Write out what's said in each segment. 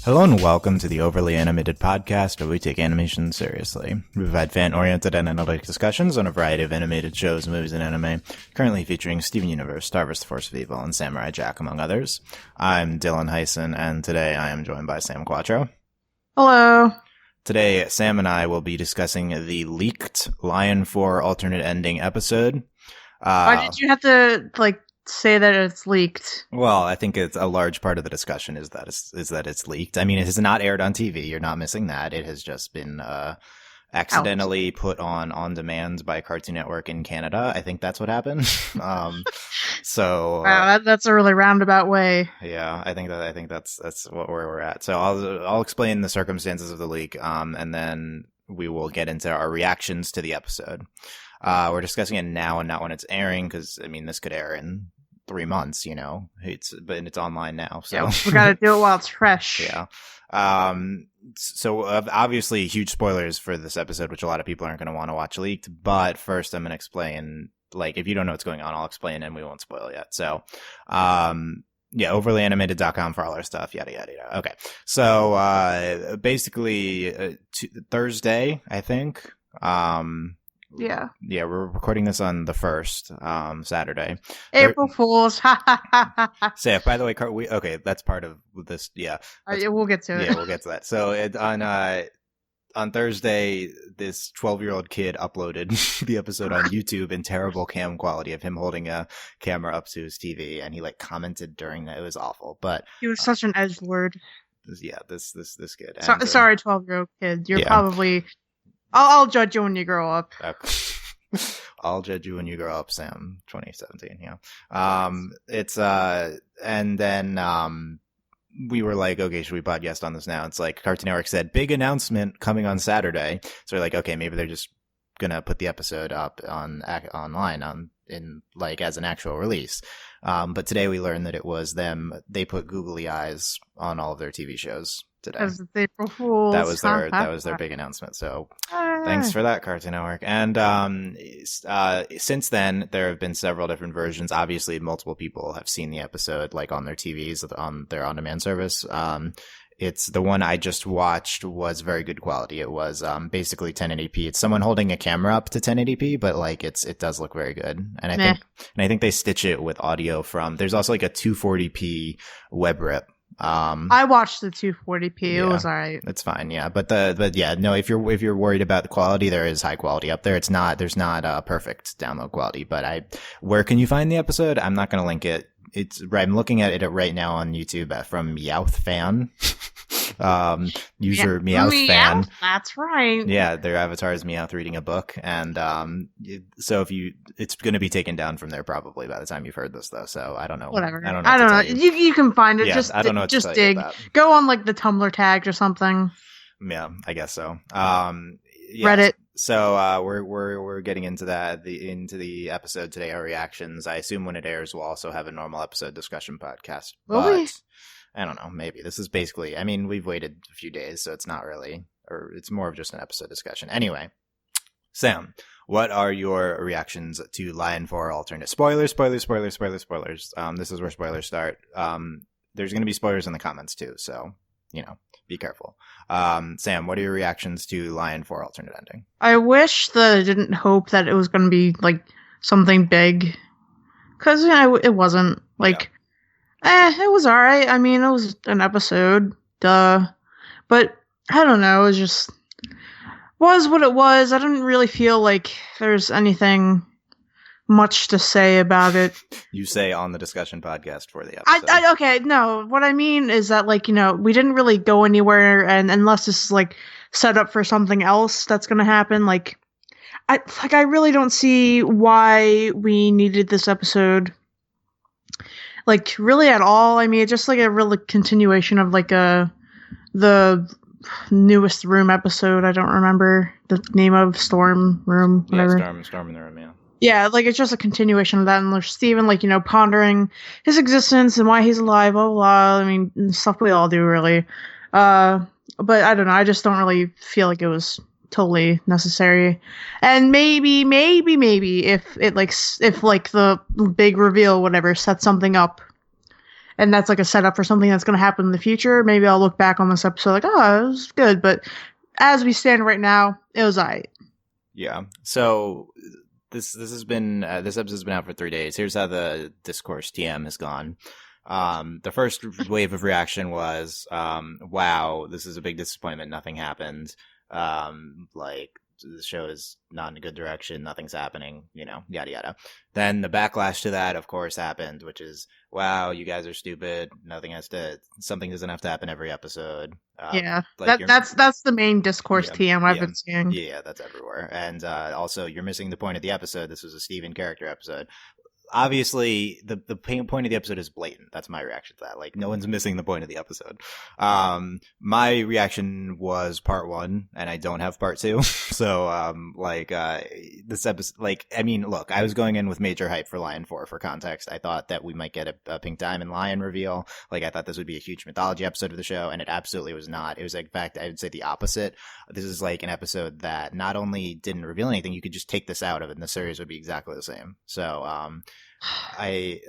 Hello and welcome to the Overly Animated Podcast, where we take animation seriously. We provide fan-oriented and analytic discussions on a variety of animated shows, movies, and anime, currently featuring Steven Universe, Star vs. the Force of Evil, and Samurai Jack, among others. I'm Dylan Hysen, and today I am joined by Sam Quattro. Hello. Today, Sam and I will be discussing the leaked Lion 4 alternate ending episode. Why did you have to, say that it's leaked? Well, I think it's a large part of the discussion is that it's leaked. I mean, it has not aired on TV. You're not missing that. It has just been accidentally put on demand by Cartoon Network in Canada. I think that's what happened. Wow, that's a really roundabout way. Yeah, I think that's where we're at. So I'll explain the circumstances of the leak, and then we will get into our reactions to the episode. We're discussing it now and not when it's airing, because I mean this could air in 3 months, you know. It's online now, so yeah, we gotta do it while it's fresh. Yeah. So obviously huge spoilers for this episode, which a lot of people aren't going to want to watch leaked. But first, I'm going to explain. If you don't know what's going on, I'll explain, and we won't spoil yet. So, yeah, overlyanimated.com for all our stuff. Yada yada yada. Okay. So basically, Thursday, I think. Yeah, we're recording this on the 1st, Saturday. April Fools. So, by the way, that's part of this. Yeah, we'll get to it. Yeah, we'll get to that. So, on Thursday, this 12-year-old kid uploaded the episode on YouTube in terrible cam quality of him holding a camera up to his TV, and he commented during that. It was awful, but he was such an edgelord. Yeah, this kid. Sorry, 12-year-old kid. You're probably. I'll judge you when you grow up. I'll judge you when you grow up, Sam. 2017, yeah. And then we were like, okay, should we podcast on this now? It's like Cartoon Network said, big announcement coming on Saturday. So we're like, okay, maybe they're just gonna put the episode up online as an actual release. But today we learned that it was them. They put googly eyes on all of their TV shows today. As April Fools. That was their big announcement. So thanks for that, Cartoon Network. And since then, there have been several different versions. Obviously, multiple people have seen the episode on their TVs on their on-demand service. It's the one I just watched was very good quality. It was basically 1080p. It's someone holding a camera up to 1080p, but it does look very good. And I think they stitch it with audio from. There's also a 240p web rip. I watched the 240p. It was alright. It's fine, yeah. But yeah, no. If you're worried about the quality, there is high quality up there. There's not perfect download quality. But where can you find the episode? I'm not going to link it. I'm looking at it right now on YouTube from Meowth Fan. User Meowth Fan. That's right. Yeah, their avatar is Meowth reading a book, and so it's going to be taken down from there probably by the time you've heard this, though. So I don't know. Whatever. I don't know. You can find it. Yeah, just I don't know. Just dig. Go on the Tumblr tags or something. Yeah, I guess so. Reddit. So we're getting into into the episode today. Our reactions. I assume when it airs, we'll also have a normal episode discussion podcast. I don't know. Maybe this is basically. I mean, we've waited a few days, so it's not really, or it's more of just an episode discussion. Anyway, Sam, what are your reactions to Lion 4 alternate? Spoilers. This is where spoilers start. There's going to be spoilers in the comments too, so be careful. Sam, what are your reactions to Lion 4 alternate ending? I wish that I didn't hope that it was going to be something big, because it wasn't. It was alright. I mean, it was an episode, duh. But I don't know. It was what it was. I didn't really feel like there's anything much to say about it. You say on the discussion podcast for the episode. Okay, no. What I mean is that we didn't really go anywhere, and unless this is set up for something else that's gonna happen, I really don't see why we needed this episode. Really at all. I mean, it's just a real continuation of the newest Room episode. I don't remember the name of Storm Room. Whatever. Yeah, Storm in the Room. Yeah. Yeah, it's just a continuation of that, and there's Steven pondering his existence and why he's alive. Blah blah blah. I mean, stuff we all do really. But I don't know. I just don't really feel like it was totally necessary. And maybe if it if the big reveal whatever sets something up, and that's like a setup for something that's going to happen in the future, maybe I'll look back on this episode like, oh, it was good. But as we stand right now, it was alright. Yeah. So this has been this episode's been out for 3 days. Here's how the discourse TM has gone. The first wave of reaction was, wow, this is a big disappointment. Nothing happened. Like, the show is not in a good direction. Nothing's happening, yada, yada. Then the backlash to that, of course, happened, which is, wow, you guys are stupid. Something doesn't have to happen every episode. Yeah, like that's the main discourse TM I've been seeing. Yeah, that's everywhere. And also, you're missing the point of the episode. This was a Steven character episode. Obviously, the point of the episode is blatant. That's my reaction to that. Like, no one's missing the point of the episode. My reaction was part 1, and I don't have part 2. So, this episode, like, I mean, look, I was going in with major hype for Lion 4. For context, I thought that we might get a Pink Diamond Lion reveal. Like, I thought this would be a huge mythology episode of the show, and it absolutely was not. It was, in fact, I would say the opposite. This is like an episode that not only didn't reveal anything, you could just take this out of it, and the series would be exactly the same. So,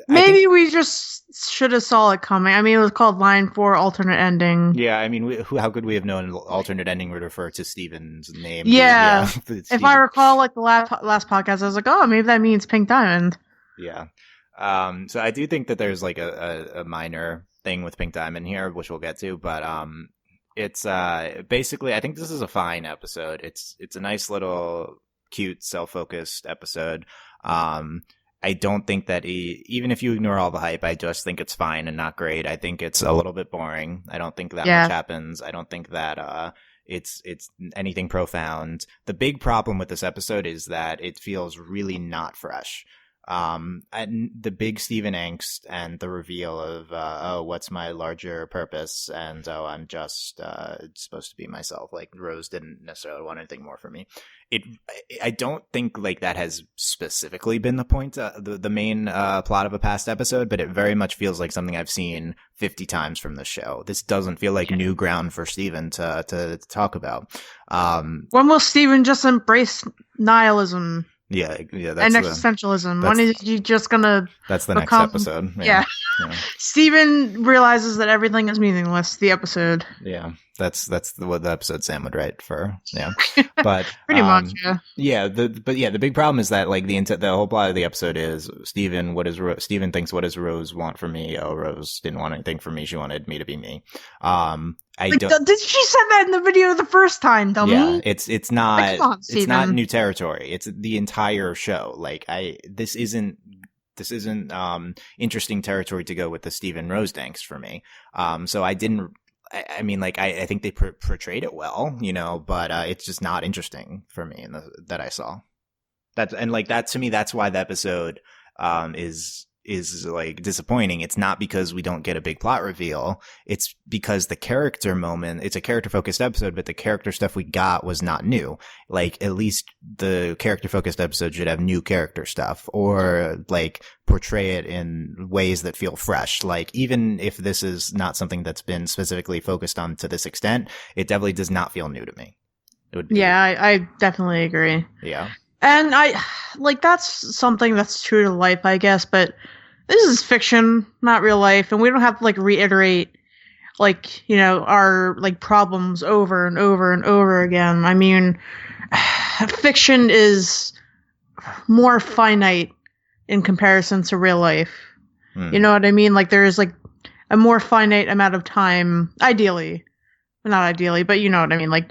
maybe we just should have saw it coming. I mean, it was called Line 4 Alternate Ending. Yeah, I mean, how could we have known an alternate ending would refer to Steven's name? Yeah. If I recall, like, the last podcast, I was like, oh, maybe that means Pink Diamond. Yeah. So I do think that there's, like, a minor thing with Pink Diamond here, which we'll get to, but it's basically, I think this is a fine episode. It's a nice little cute self-focused episode. I don't think that even if you ignore all the hype, I just think it's fine and not great. I think it's a little bit boring. I don't think that much happens. I don't think that it's anything profound. The big problem with this episode is that it feels really not fresh. And the big Steven angst and the reveal of what's my larger purpose, and I'm just supposed to be myself. Like, Rose didn't necessarily want anything more from me. I don't think like that has specifically been the point, the main plot of a past episode, but it very much feels like something I've seen 50 times from the show. This doesn't feel like new ground for Steven to talk about. When will Steven just embrace nihilism? Yeah, that's and existentialism. When is he just gonna? That's the next episode. Yeah. Steven realizes that everything is meaningless. The episode. Yeah, that's what the episode Sam would write for. Yeah, but pretty much. Yeah. The big problem is that like the whole plot of the episode is Steven. Steven thinks, what does Rose want from me? Oh, Rose didn't want anything from me. She wanted me to be me. Did she say that in the video the first time, dummy? Yeah, it's not new territory. It's the entire show. Like this isn't interesting territory to go with the Steven Rose angst for me. So I didn't. I mean, like I think they portrayed it well, but it's just not interesting for me that I saw. That to me, that's why the episode is like disappointing. It's not because we don't get a big plot reveal. It's because the character moment, it's a character focused episode, but the character stuff we got was not new. Like, at least the character focused episode should have new character stuff, or like portray it in ways that feel fresh. Like, even if this is not something that's been specifically focused on to this extent, it definitely does not feel new to me. It would be, I definitely agree. Yeah. And that's something that's true to life, I guess, but this is fiction, not real life, and we don't have to, like, reiterate, like, our, like, problems over and over and over again. I mean, fiction is more finite in comparison to real life. You know what I mean? Like, there is, like, a more finite amount of time, ideally. Not ideally, but you know what I mean, like,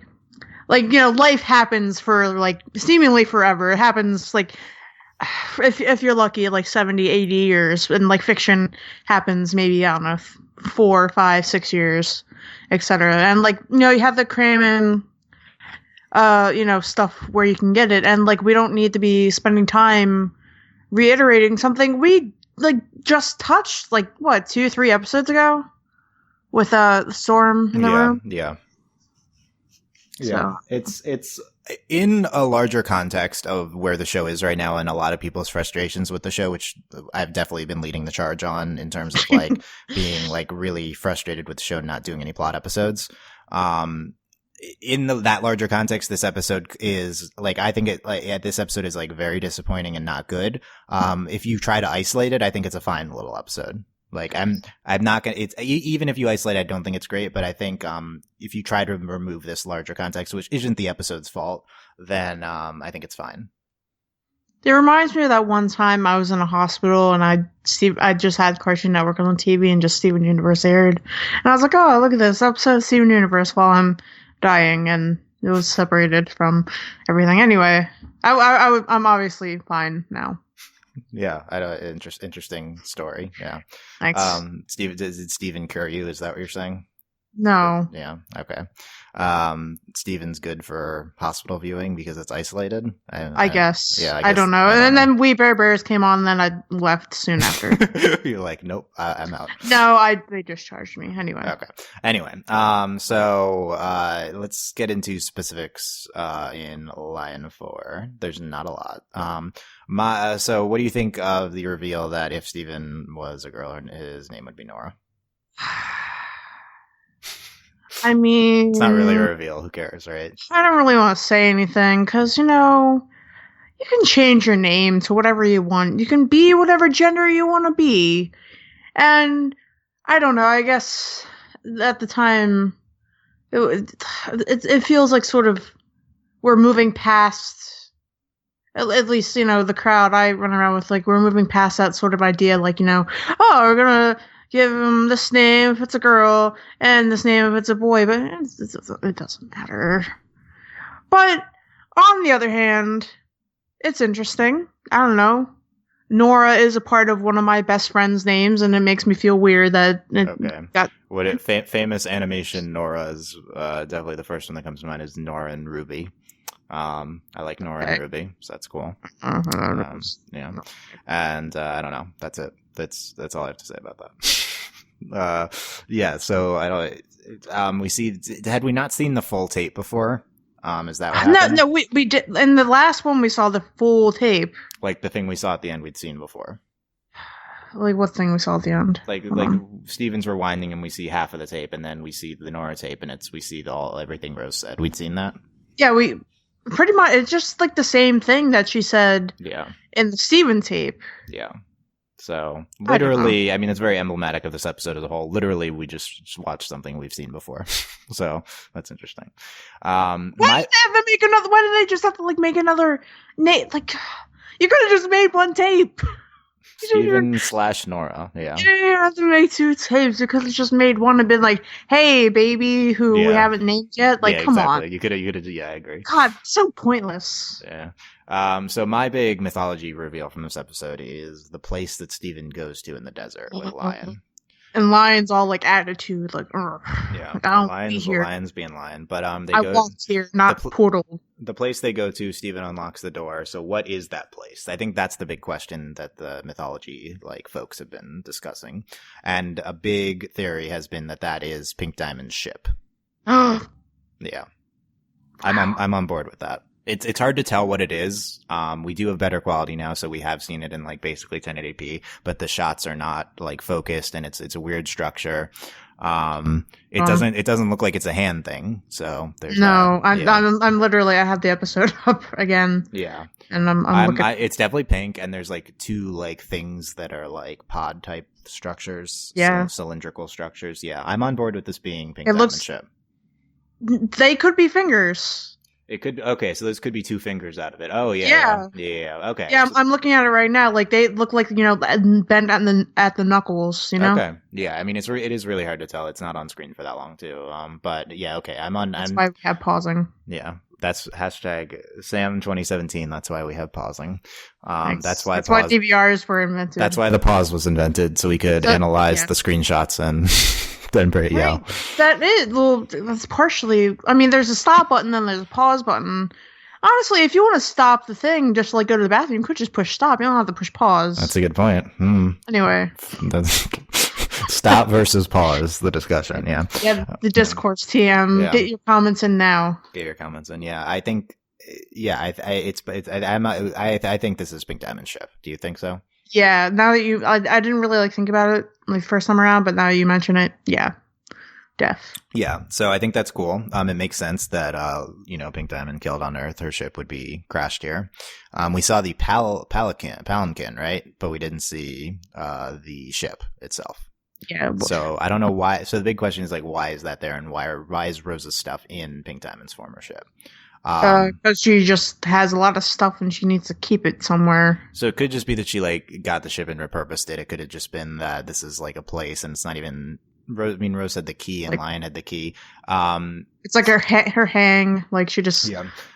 life happens for, like, seemingly forever. It happens, like, if you're lucky, like 70, 80 years. And, like, fiction happens maybe, I don't know, 4, 5, 6 years, etc. And, like, you have the cram in, stuff where you can get it. And, like, we don't need to be spending time reiterating something we, like, just touched, like, 2, 3 episodes ago? With, the storm in the room? Yeah. Yeah, so. It's in a larger context of where the show is right now and a lot of people's frustrations with the show, which I've definitely been leading the charge on in terms of like being like really frustrated with the show not doing any plot episodes. In that larger context, this episode is like, I think this episode is like very disappointing and not good. If you try to isolate it, I think it's a fine little episode. Like I'm not gonna. It's even if you isolate, I don't think it's great. But I think if you try to remove this larger context, which isn't the episode's fault, then I think it's fine. It reminds me of that one time I was in a hospital and I just had Cartoon Network on TV and just Steven Universe aired, and I was like, oh, look at this episode of Steven Universe while I'm dying, and it was separated from everything. Anyway, I'm obviously fine now. Yeah, I don't. Interesting story. Yeah. Thanks. Steve, did Steven cure you? Is that what you're saying? No. Yeah. Okay. Steven's good for hospital viewing because it's isolated. I guess. Yeah. I don't know. And then We Bare Bears came on, and then I left soon after. You're like, nope, I'm out. No, they discharged me anyway. Okay. Anyway, so let's get into specifics in Lion 4. There's not a lot. So what do you think of the reveal that if Steven was a girl, his name would be Nora? I mean, it's not really a reveal. Who cares, right? I don't really want to say anything because, you can change your name to whatever you want. You can be whatever gender you want to be. And I don't know, I guess at the time, it feels like sort of we're moving past, at least, the crowd I run around with, like, we're moving past that sort of idea, like, oh, we're going to give him this name if it's a girl, and this name if it's a boy, but it doesn't matter. But, on the other hand, it's interesting. I don't know. Nora is a part of one of my best friend's names, and it makes me feel weird that famous animation Nora is definitely the first one that comes to mind is Nora and Ruby. I like Nora and Ruby, so that's cool. Yeah, and I don't know. That's it. That's all I have to say about that. Yeah. So I don't. Had we not seen the full tape before? Is that what happened? No, we did. In the last one, we saw the full tape. Like the thing we saw at the end, we'd seen before. Like what thing we saw at the end? Like Steven's rewinding, and we see half of the tape, and then we see the Nora tape, and we see everything Rose said. We'd seen that. Yeah, we pretty much. It's just like the same thing that she said. Yeah. In the Steven tape. Yeah. So literally, I mean, it's very emblematic of this episode as a whole. Literally, we just watched something we've seen before, so that's interesting. Why did they have to make another? Why did they just have to make another name? Like, you could have just made one tape. Steven/Nora. Yeah. You didn't have to make two tapes. You could have just made one and been like, "Hey, baby, who we haven't named yet." Like, come on. You could have. Yeah, I agree. God, so pointless. Yeah. So my big mythology reveal from this episode is the place that Steven goes to in the desert with Lion. And Lion's all attitude, yeah, like, I don't be here. Lion's being Lion, but I walked here, not portal. The place they go to, Steven unlocks the door. So what is that place? I think that's the big question that the mythology folks have been discussing, and a big theory has been that is Pink Diamond's ship. Yeah, I'm on board with that. It's hard to tell what it is. We do have better quality now, so we have seen it in basically 1080p, but the shots are not focused, and it's a weird structure. It doesn't look like it's a hand thing. So there's I'm literally, I have the episode up again. Yeah, and I'm looking. It's definitely pink, and there's two things that are pod type structures. Yeah, cylindrical structures. Yeah, I'm on board with this being Pink Diamond ship. They could be fingers. It could, okay, so this could be two fingers out of it. Oh, yeah. Yeah, okay. Yeah, I'm looking at it right now. They look bent at the knuckles, Okay. Yeah, I mean, it is really hard to tell. It's not on screen for that long, too. But, yeah, okay, That's why we have pausing. Yeah, that's hashtag Sam2017. That's why we have pausing. That's why DVRs were invented. That's why the pause was invented, so we could analyze the screenshots and... Then pretty, yeah. That's partially. I mean, there's a stop button, then there's a pause button. Honestly, if you want to stop the thing, just go to the bathroom, you could just push stop. You don't have to push pause. That's a good point. Anyway, that's stop versus pause. The discussion, yeah. Yeah, the discourse. TM. Yeah. Get your comments in now. Get your comments in. Yeah, I think. Yeah, I think this is Pink Diamond ship. Do you think so? Yeah, now that I didn't really think about it first time around, but now you mention it, yeah. death. Yeah, so I think that's cool. It makes sense that Pink Diamond killed on Earth. Her ship would be crashed here. We saw the palanquin, right? But we didn't see the ship itself. Yeah. So I don't know why. So the big question is like, why is that there, and why is Rose's stuff in Pink Diamond's former ship? Because she just has a lot of stuff and she needs to keep it somewhere. So it could just be that she like got the ship and repurposed it. It could have just been that this is like a place and it's not even. Rose had the key and Lion had the key. It's like her hang. Like she just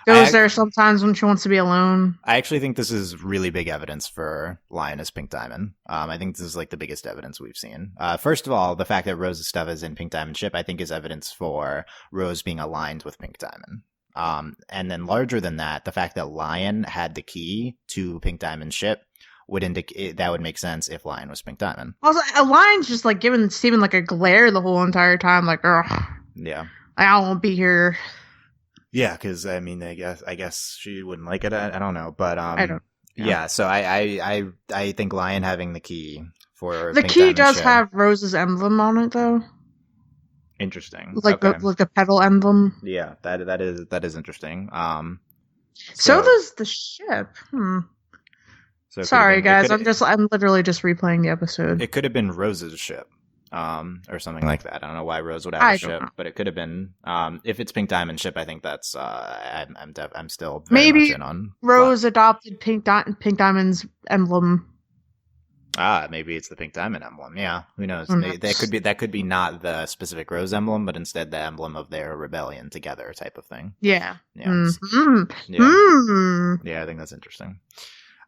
goes there sometimes when she wants to be alone. I actually think this is really big evidence for Lion as Pink Diamond. I think this is like the biggest evidence we've seen. First of all, the fact that Rose's stuff is in Pink Diamond ship, I think is evidence for Rose being aligned with Pink Diamond. And then larger than that, the fact that Lion had the key to Pink Diamond ship would indicate that would make sense if Lion was Pink Diamond. Also, Lion's just like giving Steven like a glare the whole entire time, like, ugh. Yeah. I don't want to be here. Yeah, because I mean, I guess she wouldn't like it. I don't know, but I don't. Yeah. So I think Lion having the key for the Pink key Diamond does ship, have Rose's emblem on it though. Interesting. Like the petal emblem. Yeah, that is interesting. So does the ship. So sorry, guys. I'm literally just replaying the episode. It could have been Rose's ship, or something like that. I don't know why Rose would have a ship, but it could have been. If it's Pink Diamond ship, I think that's. I'm still very much in on. Rose adopted Pink Diamond's emblem. Maybe it's the Pink Diamond emblem. Yeah, who knows? That could be not the specific Rose emblem, but instead the emblem of their rebellion together type of thing. Yeah. Yeah. Yeah, I think that's interesting.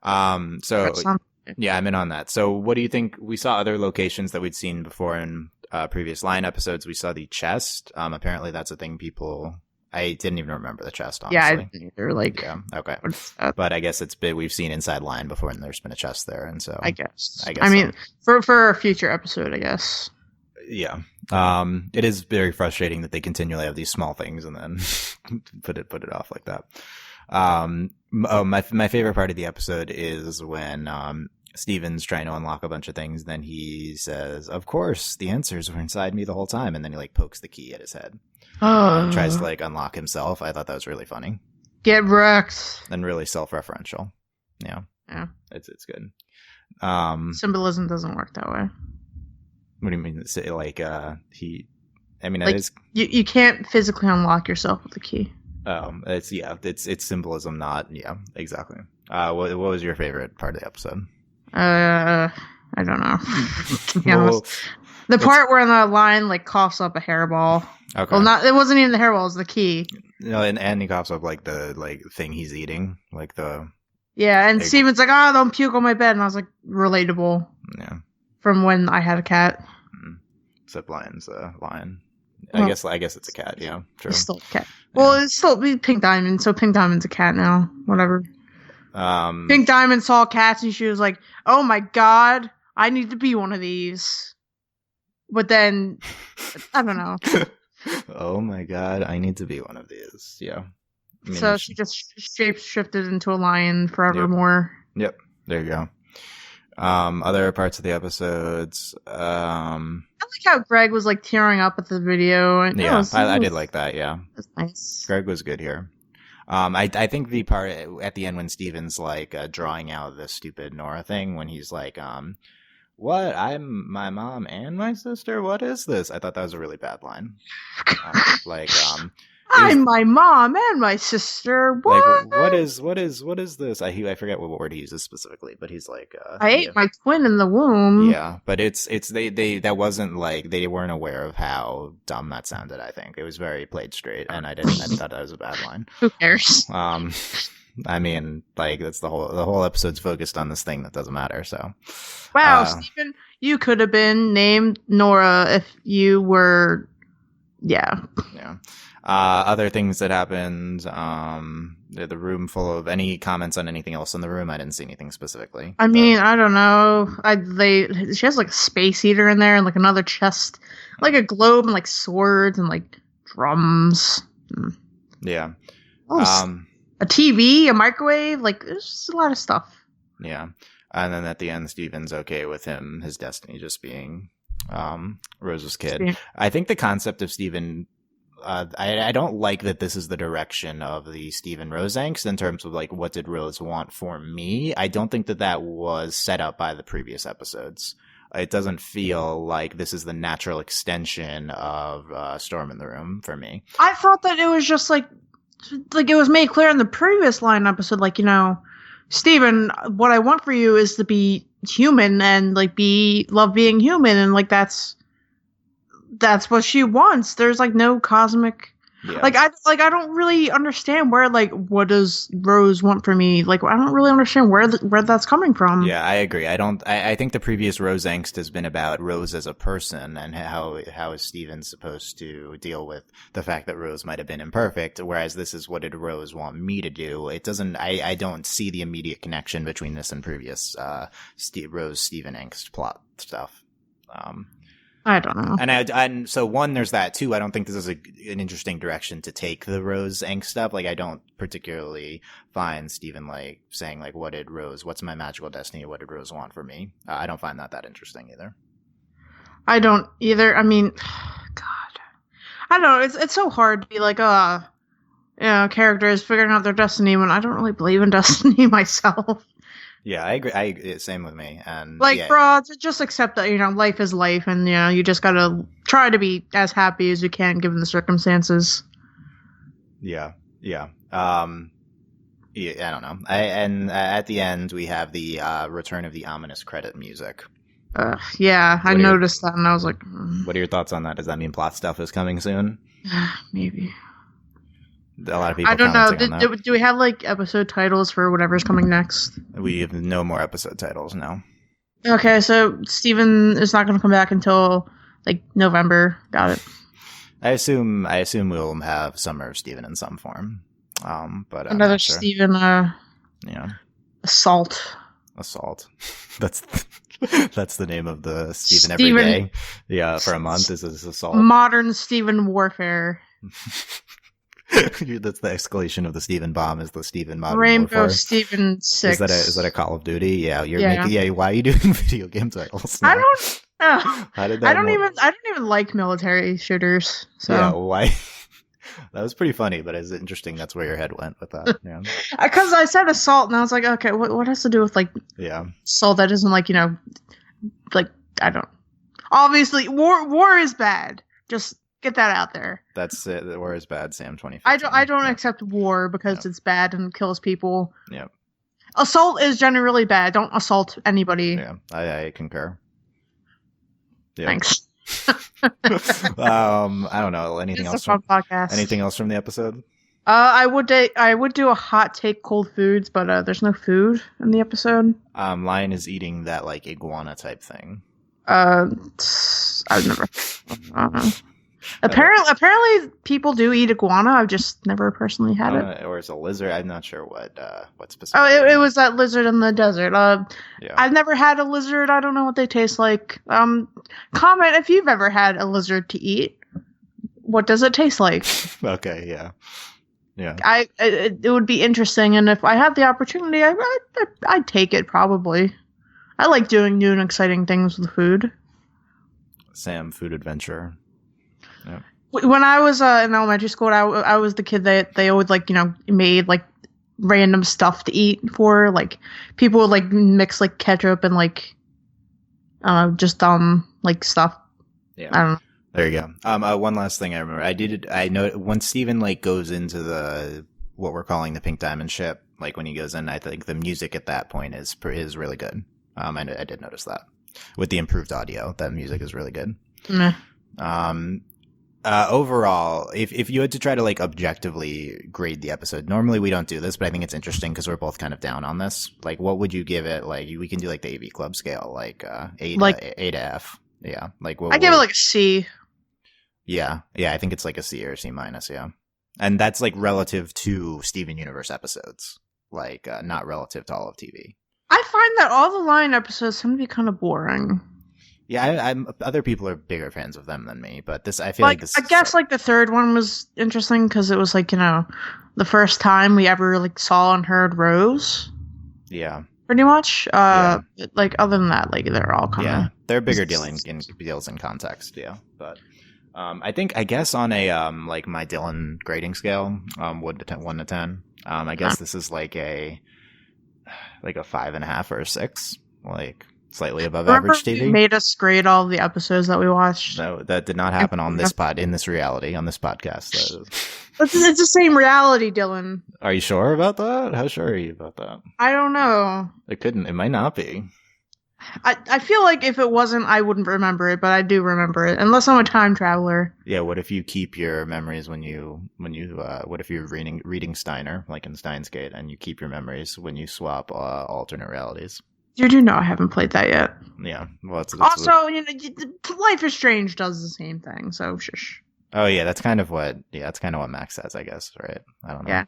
Yeah, I'm in on that. So what do you think? We saw other locations that we'd seen before in previous Lion episodes. We saw the chest. Apparently that's a thing I didn't even remember the chest, honestly. Yeah, I didn't either. Like, yeah, okay. But I guess we've seen inside Lion before and there's been a chest there. And so I guess. I mean, for a future episode, I guess. Yeah. It is very frustrating that they continually have these small things and then put it off like that. My favorite part of the episode is when Steven's trying to unlock a bunch of things. Then he says, "Of course, the answers were inside me the whole time." And then he like pokes the key at his head. Tries to like unlock himself. I thought that was really funny. Get wrecked. And really self-referential. Yeah. It's good. Symbolism doesn't work that way. What do you mean? Like you can't physically unlock yourself with the key. It's symbolism, not exactly. What was your favorite part of the episode? I don't know. To be honest. The part where the Lion like coughs up a hairball. Okay. Well, it wasn't even the hairball; it was the key. No, and he coughs up like the thing he's eating, like the. Yeah, and Steven's like, don't puke on my bed, and I was like, relatable. Yeah. From when I had a cat. Except Lion's a lion. I guess it's a cat. Yeah, true. It's still a cat. Well, it's still Pink Diamond, so Pink Diamond's a cat now. Whatever. Pink Diamond saw cats and she was like, "Oh my god, I need to be one of these." But then, I don't know. Oh my god, I need to be one of these. Yeah. So she just shape-shifted into a lion forevermore. Yep. There you go. Other parts of the episodes. I like how Greg was like tearing up at the video. And, I did like that. Yeah, that's nice. Greg was good here. I think the part at the end when Steven's like drawing out the stupid Nora thing when he's like, "What? I'm my mom and my sister. What is this?" I thought that was a really bad line. I'm my mom and my sister. What? Like, what is this? I forget what word he uses specifically, but he's like, I ate my twin in the womb. Yeah, but it's they that wasn't like they weren't aware of how dumb that sounded. I think it was very played straight, and I thought that was a bad line. Who cares? I mean, like that's the whole episode's focused on this thing that doesn't matter. So, wow, Steven, you could have been named Nora if you were, yeah. Other things that happened, the room full of any comments on anything else in the room. I didn't see anything specifically. I mean, I don't know. She has like a space heater in there and like another chest, like a globe and like swords and like drums. Yeah. A TV, a microwave, like there's just a lot of stuff. Yeah. And then at the end, Steven's okay with his destiny just being Rose's kid. I think the concept of Steven, I don't like that this is the direction of the Steven Rose angst in terms of like what did Rose want for me. I don't think that was set up by the previous episodes. It doesn't feel like this is the natural extension of Storm in the Room for me. I thought that it was just like it was made clear in the previous line episode, like, Steven, what I want for you is to be human and like love being human, and like that's what she wants. There's like no cosmic. Yeah. I don't really understand where, like, what does Rose want from me? Like, I don't really understand where that's coming from. Yeah, I agree. I think the previous Rose angst has been about Rose as a person and how is Steven supposed to deal with the fact that Rose might have been imperfect, whereas this is what did Rose want me to do. It doesn't, I don't see the immediate connection between this and previous Rose Steven angst plot stuff. I don't know. And so one, there's that. Two, I don't think this is an interesting direction to take the Rose angst stuff. Like, I don't particularly find Steven like saying like, what's my magical destiny? What did Rose want for me? I don't find that interesting either. I don't either. I mean, God, I don't know. It's so hard to be like, characters figuring out their destiny when I don't really believe in destiny myself. Yeah, I agree. Same with me. And like, bro, just accept that, life is life, and, you just gotta try to be as happy as you can given the circumstances. Yeah. I don't know. And at the end, we have the return of the ominous credit music. Yeah, I noticed that, and I was like... What are your thoughts on that? Does that mean plot stuff is coming soon? Maybe. A lot of people. I don't know. Do we have like episode titles for whatever's coming next? We have no more episode titles now. Okay, so Steven is not going to come back until like November. Got it. I assume we'll have Summer of Steven in some form. But another sure. Steven. Assault. That's the name of the Steven every day. Yeah, for a month. This is Assault. Modern Steven warfare. That's the escalation of the Steven bomb. Is the Steven modern Rainbow warfare. Steven 6? Is that a Call of Duty? Yeah, why are you doing video game titles now? I don't know. I don't even like military shooters. So. Yeah, why? That was pretty funny, but it's interesting. That's where your head went with that. Yeah. Because I said assault, and I was like, okay, what has to do with like assault that isn't like like I don't. Obviously, war is bad. Just. Get that out there. That's it. War is bad, Sam. 2015. I don't accept war because it's bad and kills people. Yeah. Assault is generally bad. Don't assault anybody. Yeah, I concur. Yeah. Thanks. I don't know. Anything else? Podcast. Anything else from the episode? I would do a hot take cold foods, but there's no food in the episode. Lion is eating that like iguana type thing. I've never. Apparently, people do eat iguana. I've just never personally had it. Or it's a lizard. I'm not sure what specific. Oh, it was that lizard in the desert. I've never had a lizard. I don't know what they taste like. Comment if you've ever had a lizard to eat. What does it taste like? Okay, yeah. It would be interesting, and if I had the opportunity, I'd take it probably. I like doing new and exciting things with food. Sam, food adventure. Yep. When I was in elementary school, I was the kid that they always made like random stuff to eat for. Like people would like mix like ketchup and like just like stuff. Yeah. I don't know. There you go. One last thing I remember. I know when Steven like goes into the what we're calling the Pink Diamond ship, like when he goes in, I think the music at that point is really good. I did notice that with the improved audio, that music is really good. Meh. Overall, if you had to try to like objectively grade the episode, normally we don't do this, but I think it's interesting because we're both kind of down on this. Like, what would you give it? Like, we can do like the AV Club scale, like A to F. Yeah, like I give it like a C. Yeah, I think it's like a C or a C minus. Yeah, and that's like relative to Steven Universe episodes, like not relative to all of TV. I find that all the Lion episodes seem to be kind of boring. Yeah, I'm other people are bigger fans of them than me, but this I feel like this. I guess like the third one was interesting because it was like the first time we ever like saw and heard Rose. Yeah, pretty much. Like other than that, like they're all kind of they're bigger deals in context. Yeah, but I guess on a like my Dylan grading scale, 1 to 10, I guess this is like a 5.5 or a 6, like slightly above average TV. You made us grade all the episodes that we watched. No, that did not happen on this in this reality on this podcast. It's the same reality, Dylan. Are you sure about that? How sure are you about that? I don't know. It might not be. I feel like if it wasn't, I wouldn't remember it, but I do remember it, unless I'm a time traveler. Yeah, what if you keep your memories what if you're reading Steiner, like in Steins Gate, and you keep your memories when you swap alternate realities? You do know I haven't played that yet. Yeah. Well, also, Life is Strange does the same thing, so shush. Oh yeah, that's kind of what Max says, I guess, right? I don't know. Yeah.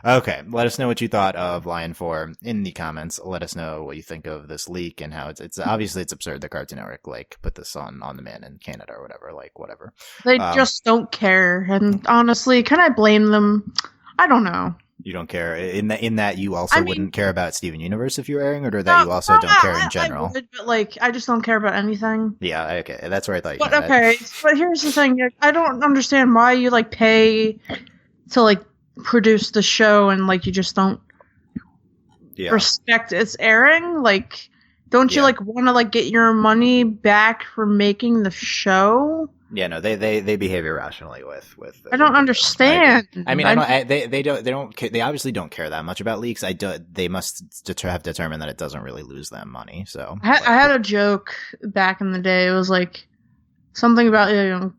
Okay, let us know what you thought of Lion 4 in the comments. Let us know what you think of this leak and how it's obviously it's absurd that Cartoon Network like put this on demand in Canada or whatever, like whatever. They just don't care, and honestly, can I blame them? I don't know. You don't care in that you also wouldn't care about Steven Universe if you were airing, or that you also don't care in general. I would, but like I just don't care about anything. Yeah, okay, that's where I thought. But okay, but here's the thing: I don't understand why you like pay to like produce the show and like you just don't respect its airing. Like, don't you like want to like get your money back for making the show? Yeah, no, they behave irrationally with. I don't understand. I mean, they obviously don't care that much about leaks. They must have determined that it doesn't really lose them money. So I had a joke back in the day. It was like something about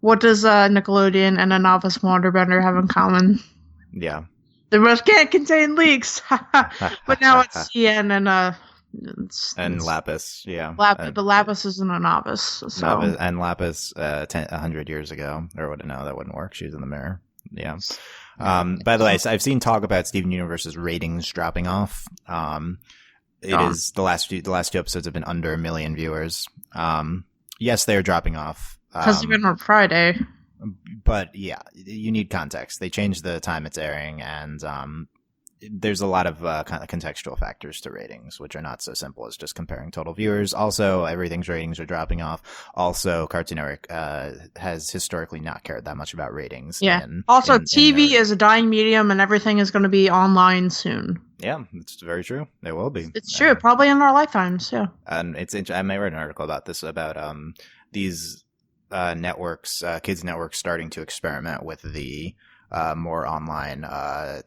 what does Nickelodeon and a novice waterbender have in common? Yeah, they both can't contain leaks. But now it's Cien and Lapis. Yeah, but Lapis isn't a novice. So. Lapis 100 years ago, or what? No, that wouldn't work. She was in the mirror. Yeah. By the way, I've seen talk about Steven Universe's ratings dropping off. It is the last two episodes have been under 1 million viewers. Yes, they are dropping off. Because they've been on Friday. But yeah, you need context. They changed the time it's airing, and there's a lot of kind of contextual factors to ratings, which are not so simple as just comparing total viewers. Also, everything's ratings are dropping off. Also, Cartoon Network has historically not cared that much about ratings. Yeah. TV is a dying medium, and everything is going to be online soon. Yeah, it's very true. It will be. It's true. Probably in our lifetimes. Yeah. And I might write an article about this about these networks, kids networks, starting to experiment with the more online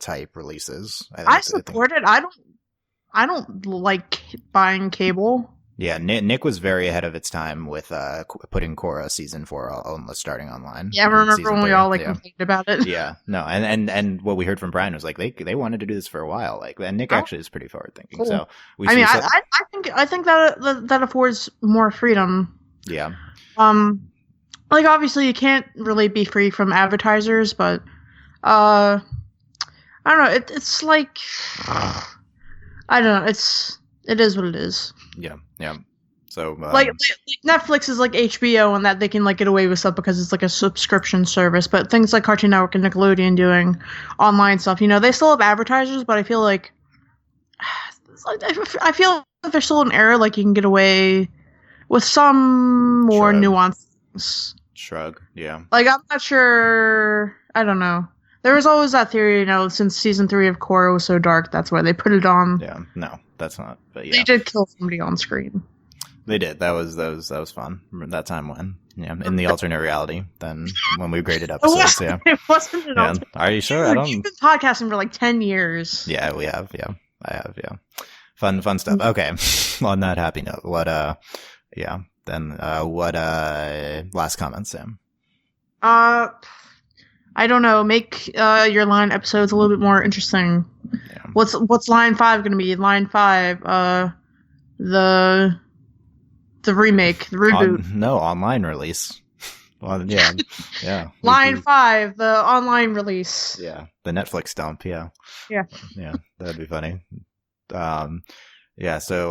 type releases. I support it. I don't like buying cable. Yeah, Nick was very ahead of its time with putting Korra season 4 almost starting online. Yeah, I remember when we all complained about it. Yeah, no, and what we heard from Brian was like they wanted to do this for a while. Like, and Nick actually is pretty forward thinking. Cool. So I think that affords more freedom. Yeah. Like obviously you can't really be free from advertisers, but I don't know. It's like I don't know. It is what it is. Yeah. So like Netflix is like HBO, and that they can like get away with stuff because it's like a subscription service. But things like Cartoon Network and Nickelodeon doing online stuff, they still have advertisers, but I feel like there's still an era like you can get away with some more nuanced things. Shrug, yeah. Like, I'm not sure. I don't know. There was always that theory, since season 3 of Korra was so dark, that's why they put it on. Yeah, no, that's not. But yeah, they did kill somebody on screen. They did. That was fun. Remember that time when, in the alternate reality, then when we graded episodes. Yeah, it wasn't an alternate. Are you sure? I don't. You've been podcasting for like 10 years. Yeah, we have. Yeah, I have. Yeah, fun stuff. Okay, on that happy note, what? Yeah. Then what last comment, Sam? I don't know. Make your line episodes a little bit more interesting. Yeah. What's line 5 going to be? Line 5 the remake, the reboot. No, online release. Well, yeah. Line 5, the online release. Yeah, the Netflix dump, yeah. Yeah, that'd be funny. Yeah, so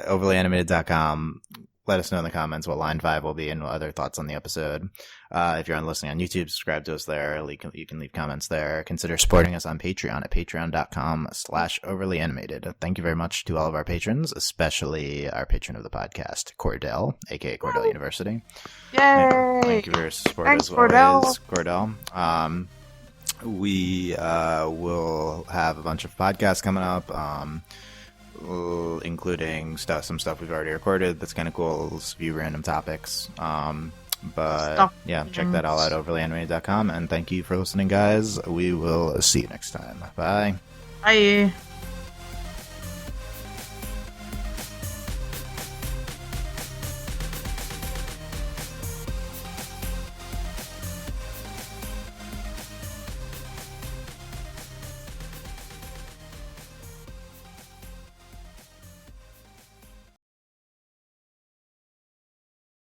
overlyanimated.com let us know in the comments what line 5 will be and what other thoughts on the episode. If you're listening on YouTube, subscribe to us there. You can leave comments there. Consider supporting us on Patreon at patreon.com/overlyanimated. Thank you very much to all of our patrons, especially our patron of the podcast, Cordell, aka Cordell University. Yay! Thank you for your support. Thanks, as Cordell. Cordell. We will have a bunch of podcasts coming up, including some stuff we've already recorded that's kind of cool, a few random topics. But yeah, check that all out at overlyanimated.com, and thank you for listening, guys. We will see you next time. Bye. Bye.